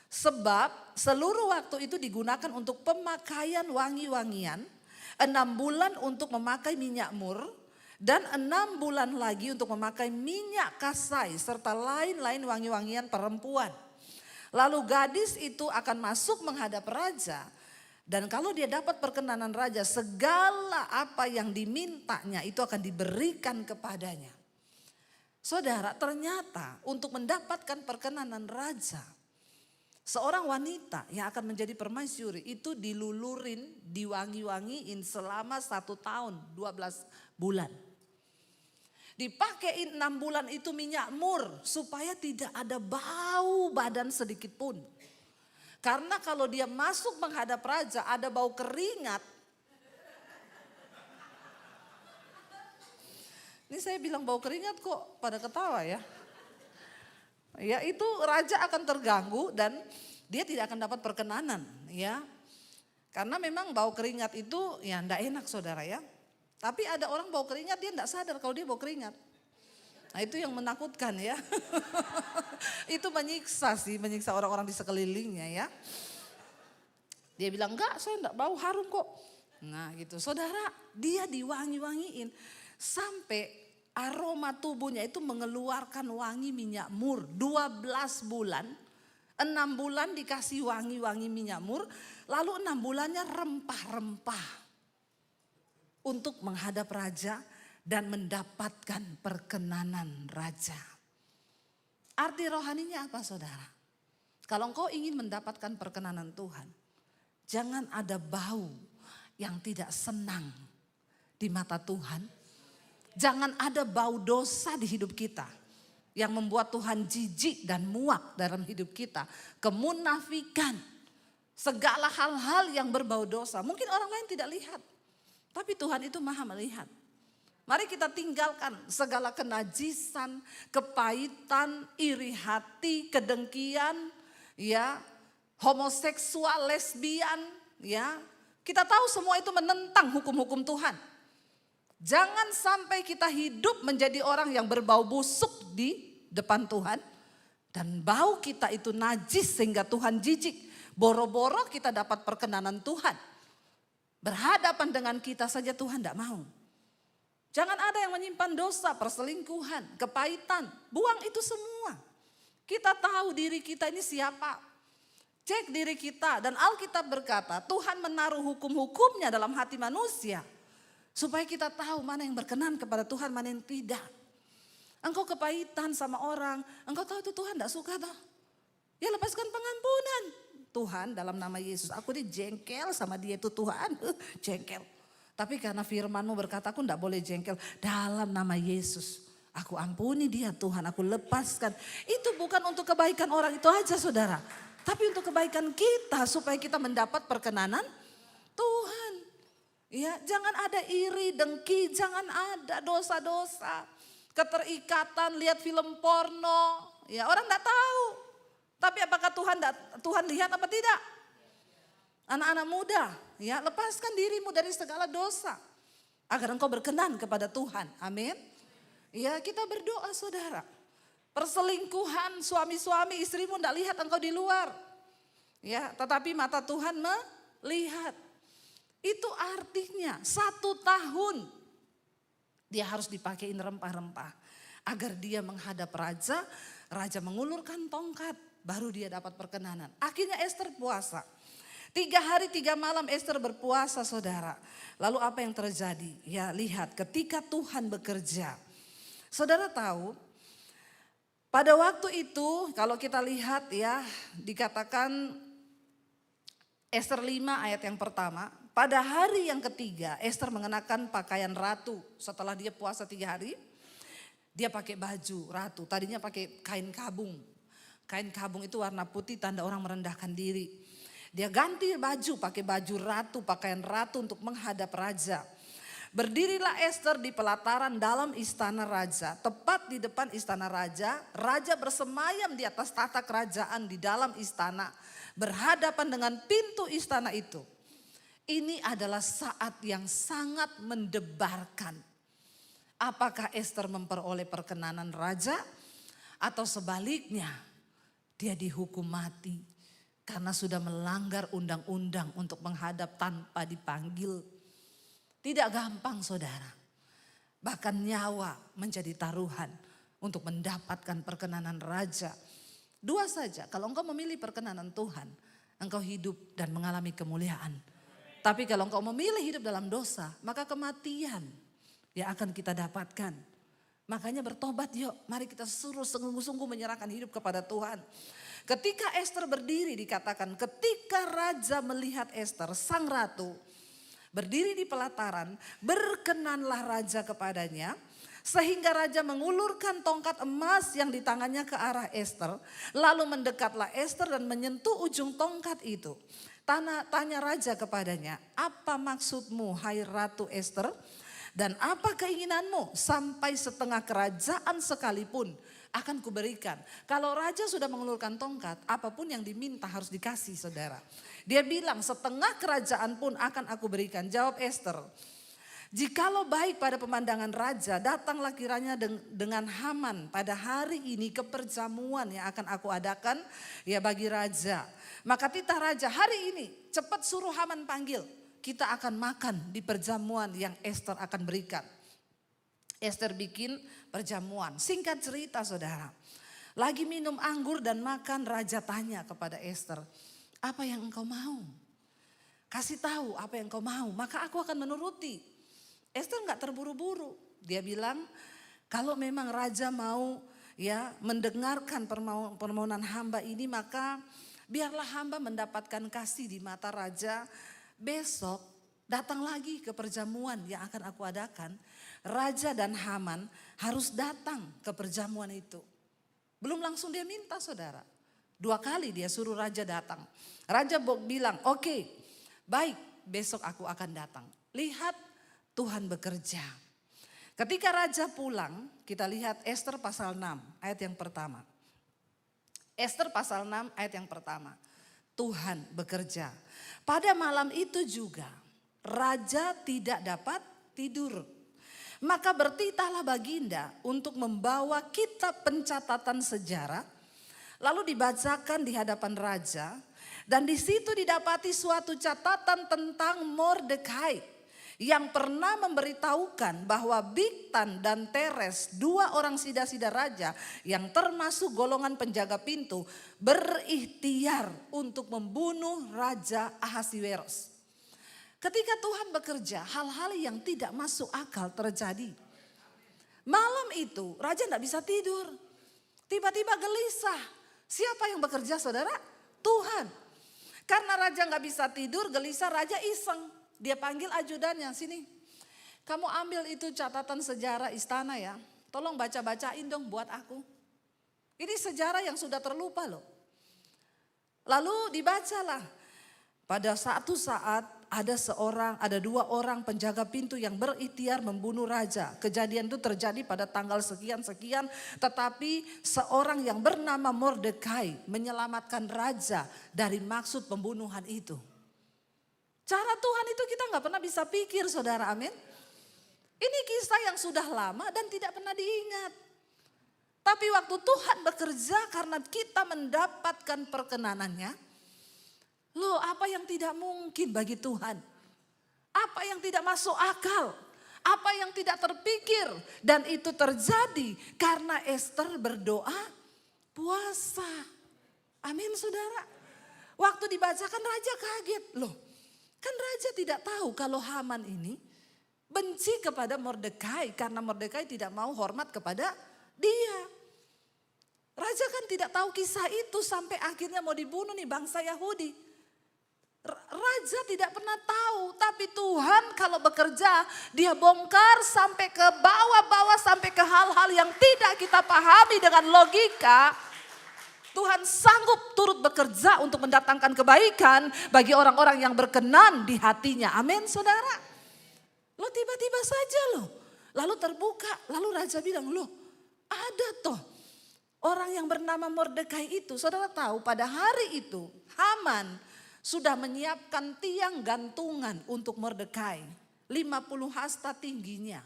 Sebab seluruh waktu itu digunakan untuk pemakaian wangi-wangian. 6 bulan untuk memakai minyak mur dan 6 bulan lagi untuk memakai minyak kasai serta lain-lain wangi-wangian perempuan. Lalu gadis itu akan masuk menghadap raja dan kalau dia dapat perkenanan raja segala apa yang dimintanya itu akan diberikan kepadanya. Saudara, ternyata untuk mendapatkan perkenanan raja, seorang wanita yang akan menjadi permaisuri itu dilulurin, diwangi-wangiin selama 1 tahun 12 bulan. Dipakein 6 bulan itu minyak mur supaya tidak ada bau badan sedikit pun. Karena kalau dia masuk menghadap raja ada bau keringat. Ini saya bilang bau keringat kok pada ketawa ya. Ya itu raja akan terganggu dan dia tidak akan dapat perkenanan ya. Karena memang bau keringat itu ya enggak enak saudara ya. Tapi ada orang bau keringat dia enggak sadar kalau dia bau keringat. Nah itu yang menakutkan ya. Itu menyiksa sih, menyiksa orang-orang di sekelilingnya ya. Dia bilang enggak saya enggak bau harum kok. Nah gitu saudara dia diwangi-wangiin sampai aroma tubuhnya itu mengeluarkan wangi minyak mur 12 bulan. 6 bulan dikasih wangi-wangi minyak mur. Lalu 6 bulannya rempah-rempah. Untuk menghadap raja dan mendapatkan perkenanan raja. Arti rohaninya apa saudara? Kalau engkau ingin mendapatkan perkenanan Tuhan. Jangan ada bau yang tidak senang di mata Tuhan. Jangan ada bau dosa di hidup kita yang membuat Tuhan jijik dan muak dalam hidup kita. Kemunafikan, segala hal-hal yang berbau dosa. Mungkin orang lain tidak lihat, tapi Tuhan itu maha melihat. Mari kita tinggalkan segala kenajisan, kepahitan, iri hati, kedengkian, ya, homoseksual, lesbian, ya. Kita tahu semua itu menentang hukum-hukum Tuhan. Jangan sampai kita hidup menjadi orang yang berbau busuk di depan Tuhan. Dan bau kita itu najis sehingga Tuhan jijik. Boro-boro kita dapat perkenanan Tuhan. Berhadapan dengan kita saja Tuhan tidak mau. Jangan ada yang menyimpan dosa, perselingkuhan, kepahitan. Buang itu semua. Kita tahu diri kita ini siapa. Cek diri kita dan Alkitab berkata Tuhan menaruh hukum-hukumnya dalam hati manusia. Supaya kita tahu mana yang berkenan kepada Tuhan, mana yang tidak. Engkau kepahitan sama orang, engkau tahu itu Tuhan tidak suka toh. Ya lepaskan pengampunan. Tuhan dalam nama Yesus, aku ini jengkel sama dia itu Tuhan, jengkel. Tapi karena firman-Mu berkata aku tidak boleh jengkel. Dalam nama Yesus, aku ampuni dia Tuhan, aku lepaskan. Itu bukan untuk kebaikan orang itu aja saudara. Tapi untuk kebaikan kita supaya kita mendapat perkenanan Tuhan. Ya, jangan ada iri, dengki, jangan ada dosa-dosa. Keterikatan, lihat film porno. Ya, orang enggak tahu. Tapi apakah Tuhan lihat apa tidak? Anak-anak muda, ya, lepaskan dirimu dari segala dosa agar engkau berkenan kepada Tuhan. Amin. Ya, kita berdoa saudara. Perselingkuhan suami-suami, istrimu enggak lihat engkau di luar. Ya, tetapi mata Tuhan melihat. Itu artinya 1 tahun dia harus dipakein rempah-rempah. Agar dia menghadap raja, raja mengulurkan tongkat, baru dia dapat perkenanan. Akhirnya Esther puasa. 3 hari 3 malam Esther berpuasa saudara. Lalu apa yang terjadi? Ya lihat ketika Tuhan bekerja. Saudara tahu Pada waktu itu kalau kita lihat ya, dikatakan Ester 5 ayat yang pertama, pada hari yang ketiga Ester mengenakan pakaian ratu. Setelah dia puasa 3 hari, dia pakai baju ratu. Tadinya pakai kain kabung. Kain kabung itu warna putih, tanda orang merendahkan diri. Dia ganti baju, pakai baju ratu, pakaian ratu untuk menghadap raja. Berdirilah Ester di pelataran dalam istana raja. Tepat di depan istana raja, raja bersemayam di atas tahta kerajaan di dalam istana, berhadapan dengan pintu istana itu. Ini adalah saat yang sangat mendebarkan. Apakah Ester memperoleh perkenanan raja atau sebaliknya dia dihukum mati karena sudah melanggar undang-undang untuk menghadap tanpa dipanggil. Tidak gampang saudara. Bahkan nyawa menjadi taruhan untuk mendapatkan perkenanan raja. 2 saja, kalau engkau memilih perkenanan Tuhan, engkau hidup dan mengalami kemuliaan. Tapi kalau engkau memilih hidup dalam dosa, maka kematian yang akan kita dapatkan. Makanya bertobat yuk, mari kita suruh sungguh-sungguh menyerahkan hidup kepada Tuhan. Ketika Ester berdiri dikatakan ketika raja melihat Ester sang ratu berdiri di pelataran, berkenanlah raja kepadanya sehingga raja mengulurkan tongkat emas yang di tangannya ke arah Ester. Lalu mendekatlah Ester dan menyentuh ujung tongkat itu. Tanya raja kepadanya, apa maksudmu hai Ratu Ester? Dan apa keinginanmu? Sampai setengah kerajaan sekalipun akan kuberikan. Kalau raja sudah mengulurkan tongkat, apapun yang diminta harus dikasih saudara. Dia bilang setengah kerajaan pun akan aku berikan. Jawab Ester, jikalau baik pada pemandangan raja, datanglah kiranya dengan Haman pada hari ini ke perjamuan yang akan aku adakan ya bagi raja. Maka titah raja hari ini cepat suruh Haman panggil. Kita akan makan di perjamuan yang Ester akan berikan. Ester bikin perjamuan. Singkat cerita saudara. Lagi minum anggur dan makan, raja tanya kepada Ester, apa yang engkau mau? Kasih tahu apa yang engkau mau, maka aku akan menuruti. Ester gak terburu-buru. Dia bilang kalau memang raja mau ya mendengarkan permohonan hamba ini, maka biarlah hamba mendapatkan kasih di mata raja. Besok datang lagi ke perjamuan yang akan aku adakan. Raja dan Haman harus datang ke perjamuan itu. Belum langsung dia minta saudara. 2 kali dia suruh raja datang. Raja bilang oke, baik besok aku akan datang. Lihat Tuhan bekerja. Ketika raja pulang, kita lihat Ester pasal 6 ayat yang pertama. Ester pasal 6 ayat yang pertama. Tuhan bekerja. Pada malam itu juga raja tidak dapat tidur. Maka bertitahlah baginda untuk membawa kitab pencatatan sejarah. Lalu dibacakan di hadapan raja. Dan di situ didapati suatu catatan tentang Mordekai. Yang pernah memberitahukan bahwa Bigtan dan Teres, 2 orang sida-sida raja yang termasuk golongan penjaga pintu, berikhtiar untuk membunuh Raja Ahasiweros. Ketika Tuhan bekerja, hal-hal yang tidak masuk akal terjadi. Malam itu raja tidak bisa tidur. Tiba-tiba gelisah. Siapa yang bekerja saudara? Tuhan. Karena raja nggak bisa tidur, gelisah, raja iseng. Dia panggil ajudannya, sini. Kamu ambil itu catatan sejarah istana ya. Tolong baca-bacain dong buat aku. Ini sejarah yang sudah terlupa loh. Lalu dibacalah. Pada satu saat ada 2 orang penjaga pintu yang berikhtiar membunuh raja. Kejadian itu terjadi pada tanggal sekian-sekian. Tetapi seorang yang bernama Mordekai menyelamatkan raja dari maksud pembunuhan itu. Cara Tuhan itu kita gak pernah bisa pikir saudara, amin. Ini kisah yang sudah lama dan tidak pernah diingat. Tapi waktu Tuhan bekerja karena kita mendapatkan perkenanannya. Loh, apa yang tidak mungkin bagi Tuhan? Apa yang tidak masuk akal? Apa yang tidak terpikir? Dan itu terjadi karena Ester berdoa puasa. Amin saudara. Waktu dibacakan raja kaget. Loh, kan raja tidak tahu kalau Haman ini benci kepada Mordekai. Karena Mordekai tidak mau hormat kepada dia. Raja kan tidak tahu kisah itu sampai akhirnya mau dibunuh nih bangsa Yahudi. Raja tidak pernah tahu, tapi Tuhan kalau bekerja dia bongkar sampai ke bawah-bawah, sampai ke hal-hal yang tidak kita pahami dengan logika. Tuhan sanggup turut bekerja untuk mendatangkan kebaikan bagi orang-orang yang berkenan di hatinya. Amin saudara. Lo tiba-tiba saja loh, lalu terbuka, lalu Raja bilang, loh ada toh orang yang bernama Mordekai itu. Saudara tahu pada hari itu Haman sudah menyiapkan tiang gantungan untuk Mordekai. 50 hasta tingginya.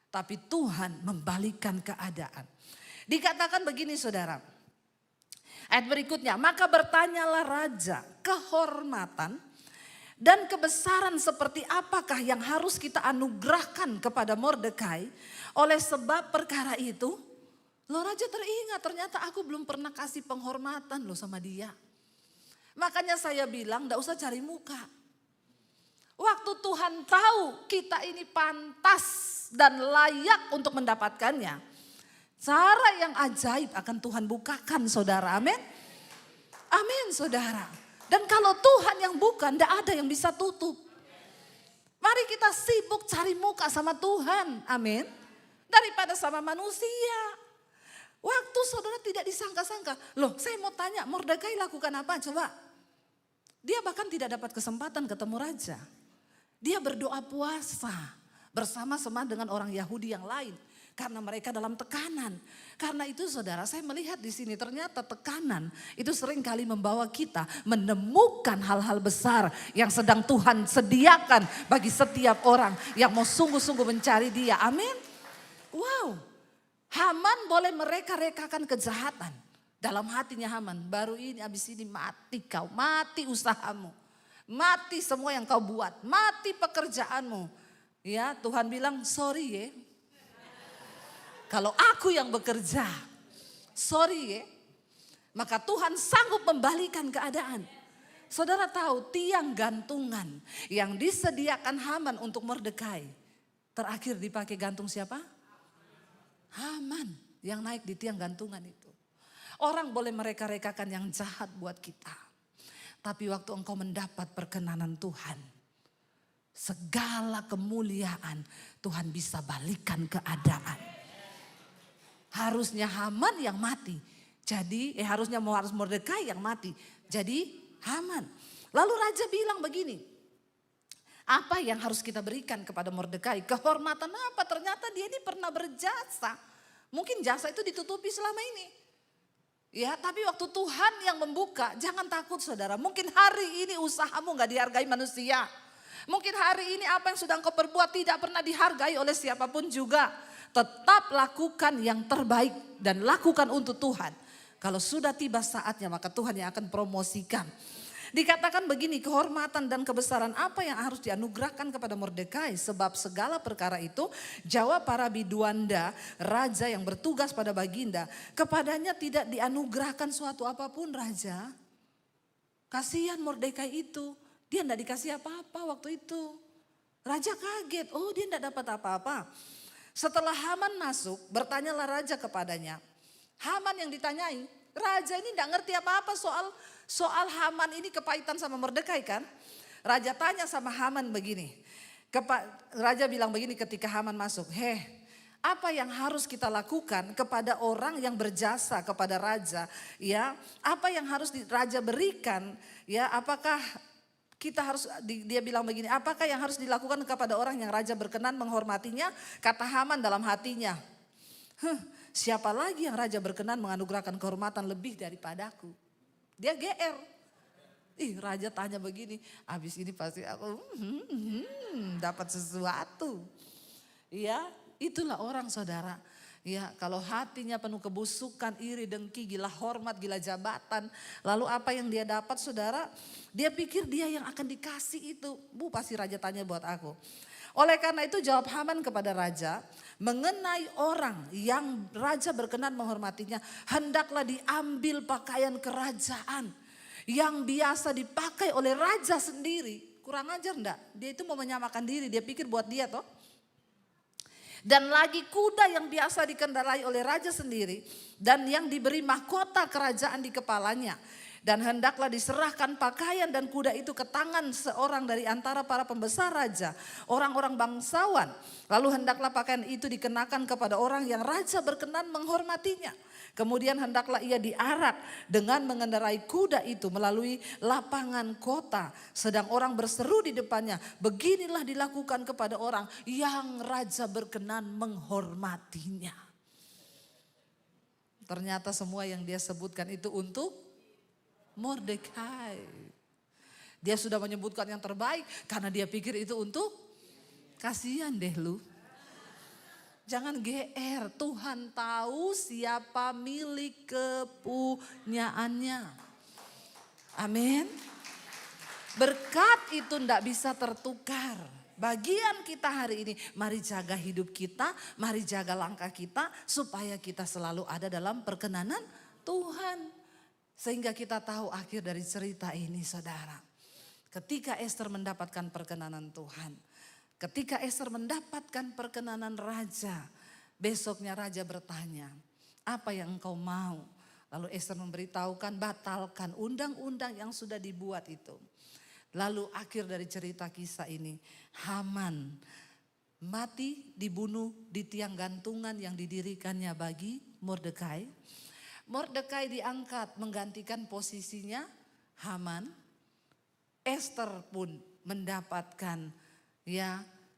Tapi Tuhan membalikan keadaan. Dikatakan begini saudara. Ayat berikutnya, maka bertanyalah raja kehormatan dan kebesaran seperti apakah yang harus kita anugerahkan kepada Mordekai. Oleh sebab perkara itu, loh raja teringat ternyata aku belum pernah kasih penghormatan loh sama dia. Makanya saya bilang tidak usah cari muka. Waktu Tuhan tahu kita ini pantas dan layak untuk mendapatkannya. Cara yang ajaib akan Tuhan bukakan saudara, amin. Amin saudara. Dan kalau Tuhan yang bukan tidak ada yang bisa tutup. Mari kita sibuk cari muka sama Tuhan, amin. Daripada sama manusia. Waktu saudara tidak disangka-sangka. Loh saya mau tanya Mordekai lakukan apa coba. Dia bahkan tidak dapat kesempatan ketemu raja. Dia berdoa puasa bersama-sama dengan orang Yahudi yang lain. Karena mereka dalam tekanan. Karena itu saudara saya melihat di sini ternyata tekanan itu seringkali membawa kita menemukan hal-hal besar yang sedang Tuhan sediakan bagi setiap orang yang mau sungguh-sungguh mencari dia. Amin. Wow. Haman boleh mereka-rekakan kejahatan. Dalam hatinya Haman, baru ini habis ini mati kau, mati usahamu. Mati semua yang kau buat, mati pekerjaanmu. Ya Tuhan bilang sorry ya. Kalau aku yang bekerja, sorry ya. Maka Tuhan sanggup membalikan keadaan. Saudara tahu tiang gantungan yang disediakan Haman untuk Mordekai. Terakhir dipakai gantung siapa? Haman yang naik di tiang gantungan itu. Orang boleh mereka-rekakan yang jahat buat kita. Tapi waktu engkau mendapat perkenanan Tuhan. Segala kemuliaan Tuhan bisa balikan keadaan. Harusnya Haman yang mati. Jadi harusnya Mordekai yang mati. Jadi Haman. Lalu raja bilang begini. Apa yang harus kita berikan kepada Mordekai? Kehormatan apa? Ternyata dia ini pernah berjasa. Mungkin jasa itu ditutupi selama ini. Ya, tapi waktu Tuhan yang membuka, jangan takut saudara. Mungkin hari ini usahamu gak dihargai manusia. Mungkin hari ini apa yang sudah engkau perbuat tidak pernah dihargai oleh siapapun juga. Tetap lakukan yang terbaik dan lakukan untuk Tuhan. Kalau sudah tiba saatnya maka Tuhan yang akan promosikan. Dikatakan begini, kehormatan dan kebesaran apa yang harus dianugerahkan kepada Mordekai. Sebab segala perkara itu jawab para biduanda, raja yang bertugas pada baginda. Kepadanya tidak dianugerahkan suatu apapun raja. Kasihan Mordekai itu, dia tidak dikasih apa-apa waktu itu. Raja kaget, oh dia tidak dapat apa-apa. Setelah Haman masuk, bertanyalah raja kepadanya. Haman yang ditanyai, raja ini tidak ngerti apa-apa soal Haman ini kepahitan sama Mordekai kan. Raja tanya sama Haman begini. Raja bilang begini ketika Haman masuk. Apa yang harus kita lakukan kepada orang yang berjasa kepada raja? Ya, apa yang harus raja berikan? Ya, apakah kita harus, dia bilang begini, apakah yang harus dilakukan kepada orang yang raja berkenan menghormatinya? Kata Haman dalam hatinya. Siapa lagi yang raja berkenan menganugerahkan kehormatan lebih daripadaku? Dia GR. Raja tanya begini, habis ini pasti aku dapat sesuatu. Ya, itulah orang saudara. Ya, kalau hatinya penuh kebusukan, iri, dengki, gila hormat, gila jabatan. Lalu apa yang dia dapat saudara? Dia pikir dia yang akan dikasih itu. Pasti raja tanya buat aku. Oleh karena itu jawab Haman kepada raja, mengenai orang yang raja berkenan menghormatinya, hendaklah diambil pakaian kerajaan yang biasa dipakai oleh raja sendiri. Kurang ajar enggak? Dia itu mau menyamakan diri, dia pikir buat dia toh. Dan lagi kuda yang biasa dikendarai oleh raja sendiri dan yang diberi mahkota kerajaan di kepalanya. Dan hendaklah diserahkan pakaian dan kuda itu ke tangan seorang dari antara para pembesar raja, orang-orang bangsawan. Lalu hendaklah pakaian itu dikenakan kepada orang yang raja berkenan menghormatinya. Kemudian hendaklah ia diarak dengan mengendarai kuda itu melalui lapangan kota. Sedang orang berseru di depannya, beginilah dilakukan kepada orang yang raja berkenan menghormatinya. Ternyata semua yang dia sebutkan itu untuk Mordekai. Dia sudah menyebutkan yang terbaik karena dia pikir itu untuk, kasihan deh lu. Jangan GR, Tuhan tahu siapa milik kepunyaannya. Amin. Berkat itu tidak bisa tertukar. Bagian kita hari ini, mari jaga hidup kita, mari jaga langkah kita supaya kita selalu ada dalam perkenanan Tuhan. Sehingga kita tahu akhir dari cerita ini, saudara. Ketika Ester mendapatkan perkenanan Tuhan, ketika Ester mendapatkan perkenanan raja, besoknya raja bertanya, apa yang engkau mau? Lalu Ester memberitahukan, batalkan undang-undang yang sudah dibuat itu. Lalu akhir dari cerita kisah ini, Haman mati dibunuh di tiang gantungan yang didirikannya bagi Mordekai. Mordekai diangkat menggantikan posisinya Haman. Ester pun mendapatkan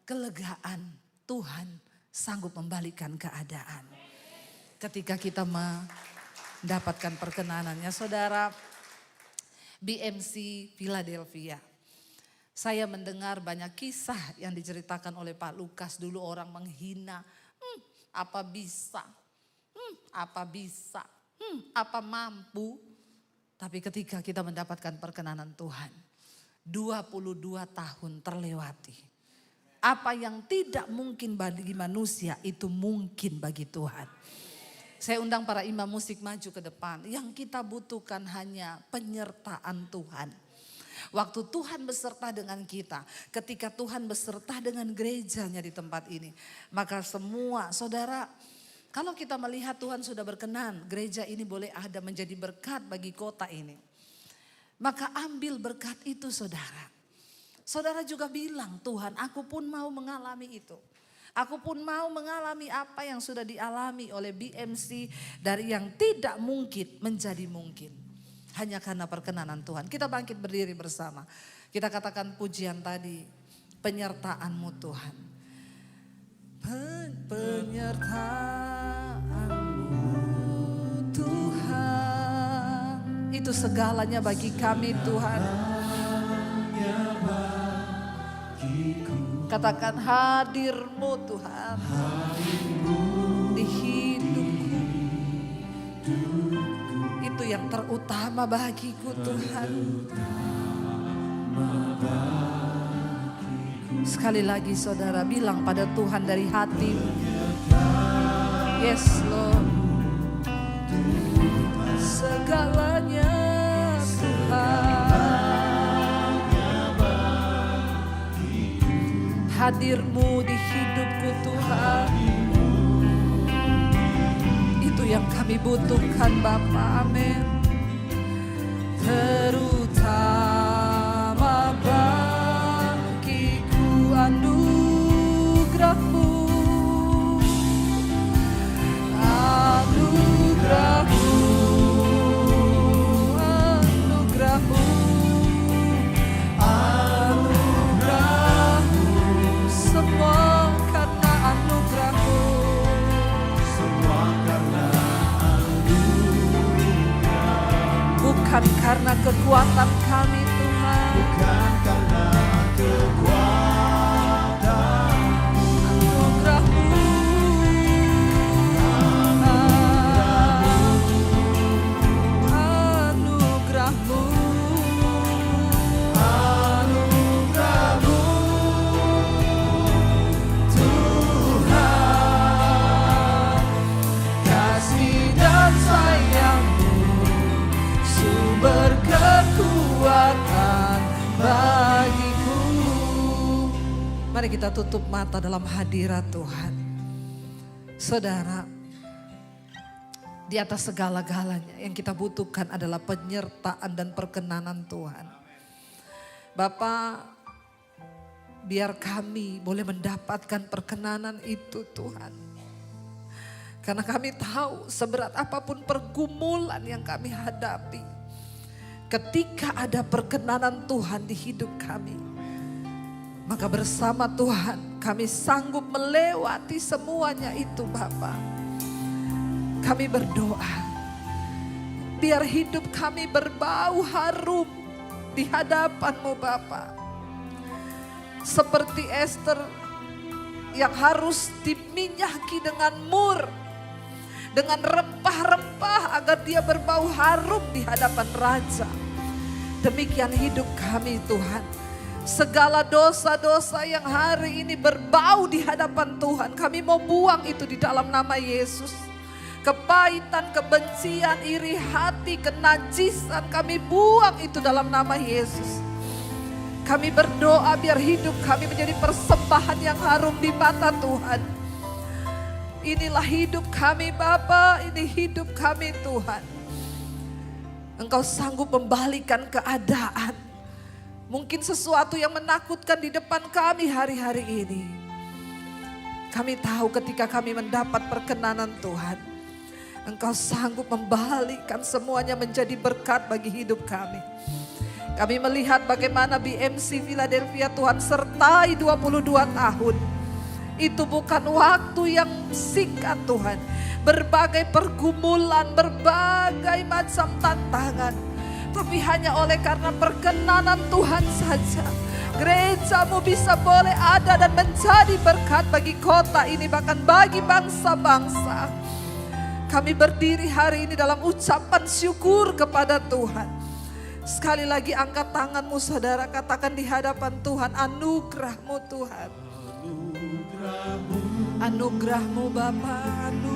kelegaan. Tuhan sanggup membalikkan keadaan. Ketika kita mendapatkan perkenanannya, saudara, BMC Philadelphia. Saya mendengar banyak kisah yang diceritakan oleh Pak Lukas. Dulu orang menghina, apa bisa, apa mampu. Tapi ketika kita mendapatkan perkenanan Tuhan, 22 tahun terlewati. Apa yang tidak mungkin bagi manusia itu mungkin bagi Tuhan. Saya undang para imam musik maju ke depan. Yang kita butuhkan hanya penyertaan Tuhan. Waktu Tuhan beserta dengan kita, ketika Tuhan beserta dengan gerejanya di tempat ini, maka semua saudara, kalau kita melihat Tuhan sudah berkenan, gereja ini boleh ada menjadi berkat bagi kota ini. Maka ambil berkat itu, saudara. Saudara juga bilang, Tuhan, aku pun mau mengalami itu. Aku pun mau mengalami apa yang sudah dialami oleh BMC, dari yang tidak mungkin menjadi mungkin. Hanya karena perkenanan Tuhan. Kita bangkit berdiri bersama. Kita katakan pujian tadi, penyertaan-Mu Tuhan. Penyertaan-Mu Tuhan, itu segalanya bagi kami Tuhan. Katakan hadir-Mu Tuhan di hidupku. Itu yang terutama bagiku Tuhan. Sekali lagi saudara, bilang pada Tuhan dari hati. Yes Lord. Segalanya Tuhan. Hadir-Mu di hidupku Tuhan. Itu yang kami butuhkan Bapa. Amin. Terutama bagiku anugerah-Mu, anugerah-Mu, anugerah-Mu, anugerah-Mu, semua karena anugerah-Mu, semua karena bukan karena kekuatan kami Tuhan. Bukan karena kekuatan. Anugerah-Mu. Anugerah-Mu. Anugerah-Mu. Tuhan, kasih dan sayang-Mu, sumber kekuatan bagiku. Mari kita tutup mata dalam hadirat Tuhan. Saudara, di atas segala-galanya yang kita butuhkan adalah penyertaan dan perkenanan Tuhan. Bapa, biar kami boleh mendapatkan perkenanan itu Tuhan. Karena kami tahu seberat apapun pergumulan yang kami hadapi, ketika ada perkenanan Tuhan di hidup kami, maka bersama Tuhan kami sanggup melewati semuanya itu Bapa. Kami berdoa, biar hidup kami berbau harum di hadapan-Mu Bapa. Seperti Esther yang harus diminyaki dengan mur, dengan rempah-rempah agar dia berbau harum di hadapan Raja. Demikian hidup kami Tuhan. Segala dosa-dosa yang hari ini berbau di hadapan Tuhan, kami mau buang itu di dalam nama Yesus. Kepahitan, kebencian, iri hati, kenajisan, kami buang itu dalam nama Yesus. Kami berdoa biar hidup kami menjadi persembahan yang harum di mata Tuhan. Inilah hidup kami Bapa, ini hidup kami Tuhan. Engkau sanggup membalikan keadaan. Mungkin sesuatu yang menakutkan di depan kami hari-hari ini. Kami tahu ketika kami mendapat perkenanan Tuhan, Engkau sanggup membalikkan semuanya menjadi berkat bagi hidup kami. Kami melihat bagaimana BMC Philadelphia Tuhan sertai 22 tahun. Itu bukan waktu yang singkat Tuhan. Berbagai pergumulan, berbagai macam tantangan. Tapi hanya oleh karena perkenanan Tuhan saja, gereja-Mu bisa boleh ada dan menjadi berkat bagi kota ini, bahkan bagi bangsa-bangsa. Kami berdiri hari ini dalam ucapan syukur kepada Tuhan. Sekali lagi angkat tanganmu saudara, katakan di hadapan Tuhan, anugerah-Mu Tuhan. Anugerah-Mu Bapa, anugerah.